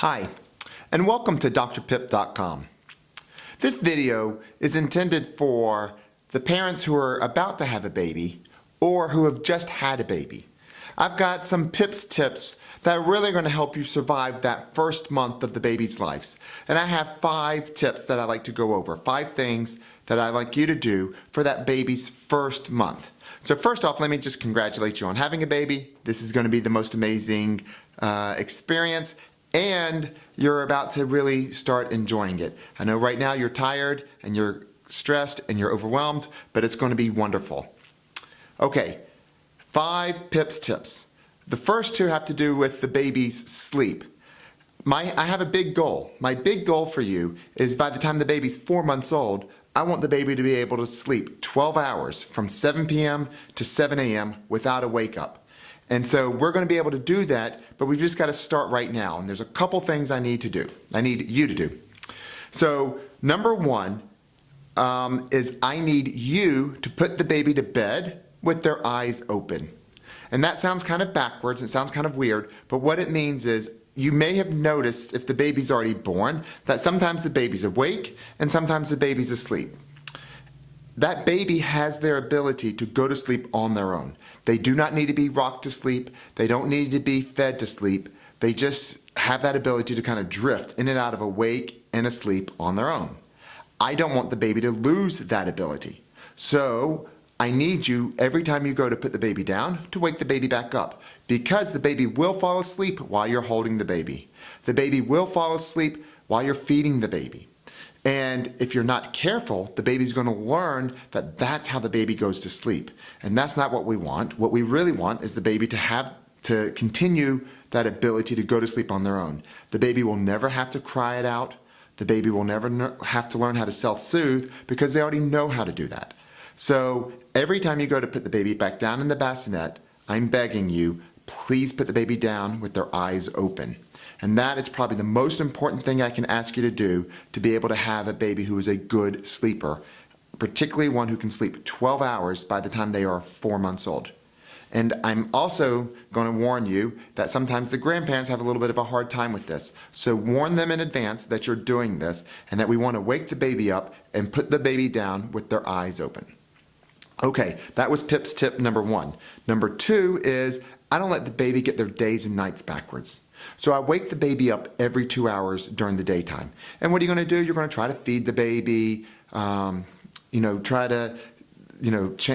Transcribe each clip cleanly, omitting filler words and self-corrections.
Hi, and welcome to drpip.com. This video is intended for the parents who are about to have a baby or who have just had a baby. I've got some PIPS tips that are really going to help you survive that first month of the baby's life. And I have 5 tips that I like to go over, 5 things that I like you to do for that baby's first month. So first off, let me just congratulate you on having a baby. This is going to be the most amazing experience, and you're about to really start enjoying it. I know right now you're tired and you're stressed and you're overwhelmed, but it's going to be wonderful. Okay, 5 PIPS tips. The first 2 have to do with the baby's sleep. I have a big goal. My big goal for you is by the time the baby's 4 months old, I want the baby to be able to sleep 12 hours from 7 p.m. to 7 a.m. without a wake up. And so we're going to be able to do that, but we've just got to start right now. And there's a couple things I need you to do. So number 1 is I need you to put the baby to bed with their eyes open. And that sounds kind of backwards, it sounds kind of weird, but what it means is you may have noticed if the baby's already born that sometimes the baby's awake and sometimes the baby's asleep. That baby has their ability to go to sleep on their own. They do not need to be rocked to sleep. They don't need to be fed to sleep. They just have that ability to kind of drift in and out of awake and asleep on their own. I don't want the baby to lose that ability. So I need you, every time you go to put the baby down, to wake the baby back up, because the baby will fall asleep while you're holding the baby. The baby will fall asleep while you're feeding the baby. And if you're not careful, the baby's going to learn that that's how the baby goes to sleep. And that's not what we want. What we really want is the baby to continue that ability to go to sleep on their own. The baby will never have to cry it out. The baby will never have to learn how to self-soothe because they already know how to do that. So every time you go to put the baby back down in the bassinet, I'm begging you, please put the baby down with their eyes open. And that is probably the most important thing I can ask you to do to be able to have a baby who is a good sleeper, particularly one who can sleep 12 hours by the time they are 4 months old. And I'm also going to warn you that sometimes the grandparents have a little bit of a hard time with this. So warn them in advance that you're doing this and that we want to wake the baby up and put the baby down with their eyes open. Okay, that was PIPS tip number 1. Number 2 is I don't let the baby get their days and nights backwards. So I wake the baby up every 2 hours during the daytime. And what are you going to do? You're going to try to feed the baby, try to,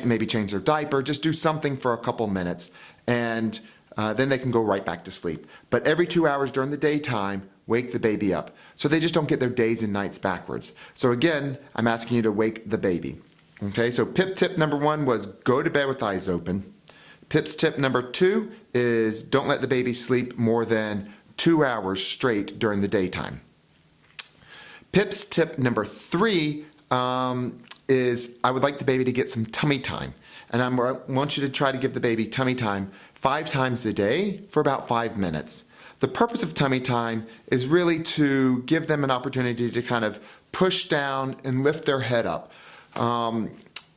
maybe change their diaper, just do something for a couple minutes, and then they can go right back to sleep. But every 2 hours during the daytime, wake the baby up, so they just don't get their days and nights backwards. So again, I'm asking you to wake the baby. Okay, so PIP tip number 1 was go to bed with eyes open. PIPS tip number 2 is don't let the baby sleep more than 2 hours straight during the daytime. PIPS tip number 3 is I would like the baby to get some tummy time. And I want you to try to give the baby tummy time 5 times a day for about 5 minutes. The purpose of tummy time is really to give them an opportunity to kind of push down and lift their head up.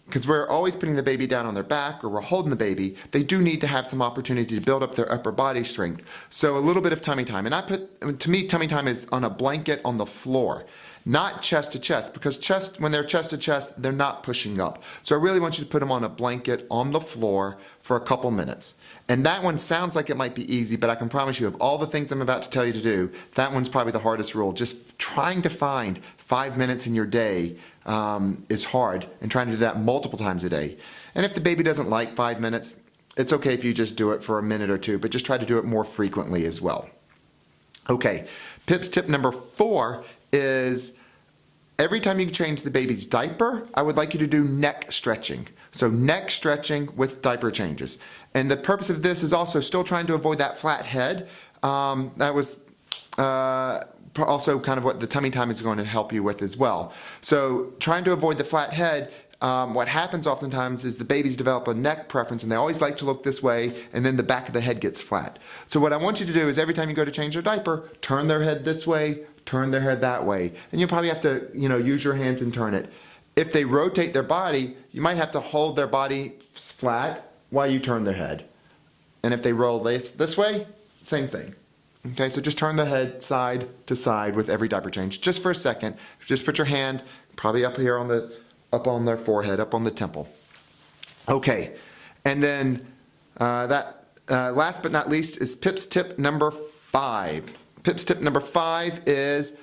Because we're always putting the baby down on their back or we're holding the baby, they do need to have some opportunity to build up their upper body strength. So a little bit of tummy time. And to me, tummy time is on a blanket on the floor, not chest to chest, because when they're chest to chest, they're not pushing up. So I really want you to put them on a blanket on the floor for a couple minutes. And that one sounds like it might be easy, but I can promise you of all the things I'm about to tell you to do, that one's probably the hardest rule. Just trying to find 5 minutes in your day is hard, and trying to do that multiple times a day. And if the baby doesn't like 5 minutes, it's okay if you just do it for a minute or 2, but just try to do it more frequently as well. Okay, PIPS tip number 4 is every time you change the baby's diaper, I would like you to do neck stretching. So neck stretching with diaper changes. And the purpose of this is also still trying to avoid that flat head. That was also kind of what the tummy time is going to help you with as well. So trying to avoid the flat head, what happens oftentimes is the babies develop a neck preference and they always like to look this way, and then the back of the head gets flat. So what I want you to do is every time you go to change their diaper, turn their head this way, turn their head that way. And you'll probably have to use your hands and turn it. If they rotate their body, you might have to hold their body flat while you turn their head. And if they roll this way, same thing. Okay, so just turn the head side to side with every diaper change, just for a second. Just put your hand probably up here up on their forehead, up on the temple. Okay, and then last but not least is Pip's tip number 5. Pip's tip number 5 is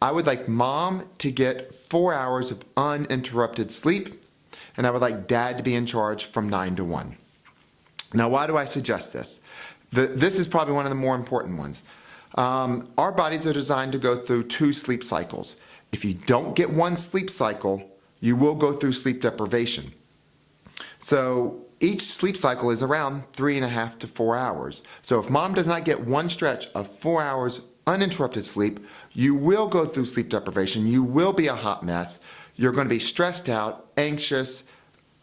I would like mom to get 4 hours of uninterrupted sleep, and I would like dad to be in charge from 9 to 1. Now, why do I suggest this? This is probably one of the more important ones. Our bodies are designed to go through 2 sleep cycles. If you don't get 1 sleep cycle, you will go through sleep deprivation. So each sleep cycle is around 3.5 to 4 hours. So if mom does not get 1 stretch of 4 hours uninterrupted sleep, you will go through sleep deprivation. You will be a hot mess. You're going to be stressed out, anxious,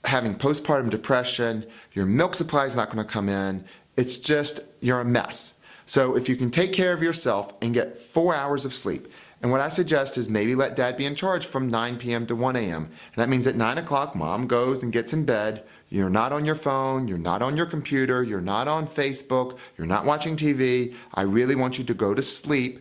having postpartum depression. Your milk supply is not going to come in. It's just, you're a mess. So if you can take care of yourself and get 4 hours of sleep, and what I suggest is maybe let dad be in charge from 9 p.m. to 1 a.m. And that means at 9 o'clock, mom goes and gets in bed. You're not on your phone, you're not on your computer, you're not on Facebook, you're not watching TV. I really want you to go to sleep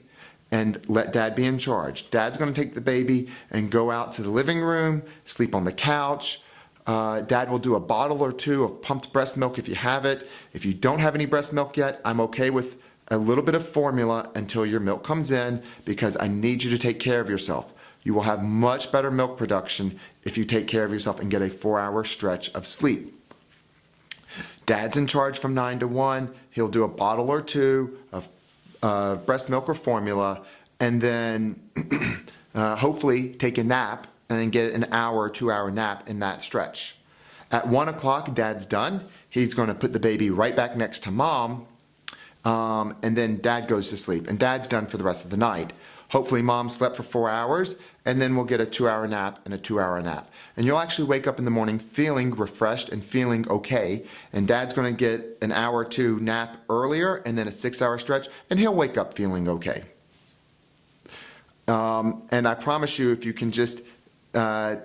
and let dad be in charge. Dad's going to take the baby and go out to the living room, sleep on the couch. Dad will do a bottle or 2 of pumped breast milk if you have it. If you don't have any breast milk yet, I'm okay with a little bit of formula until your milk comes in, because I need you to take care of yourself. You will have much better milk production if you take care of yourself and get a 4-hour stretch of sleep. Dad's in charge from 9 to 1. He'll do a bottle or 2 of breast milk or formula, and then hopefully take a nap and then get an hour or 2-hour nap in that stretch. At 1 o'clock, dad's done. He's going to put the baby right back next to mom, and then dad goes to sleep, and dad's done for the rest of the night. Hopefully mom slept for 4 hours, and then we'll get a 2-hour nap and a 2-hour nap. And you'll actually wake up in the morning feeling refreshed and feeling okay, and dad's going to get an hour or 2 nap earlier and then a 6-hour stretch, and he'll wake up feeling okay. And I promise you, if you can just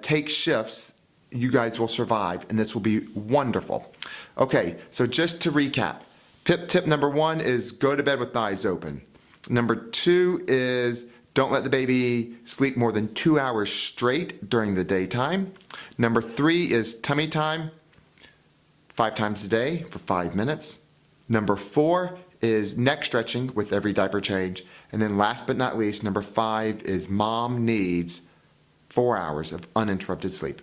take shifts, you guys will survive, and this will be wonderful. Okay, so just to recap, Pip tip number 1 is go to bed with the eyes open. Number 2 is don't let the baby sleep more than 2 hours straight during the daytime. Number 3 is tummy time 5 times a day for 5 minutes. Number 4 is neck stretching with every diaper change. And then last but not least, number 5 is mom needs 4 hours of uninterrupted sleep.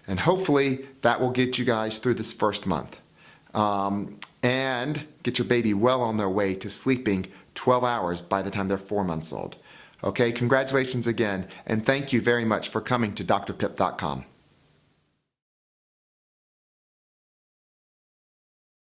And hopefully that will get you guys through this first month. And get your baby well on their way to sleeping 12 hours by the time they're 4 months old. Okay, congratulations again, and thank you very much for coming to drpip.com.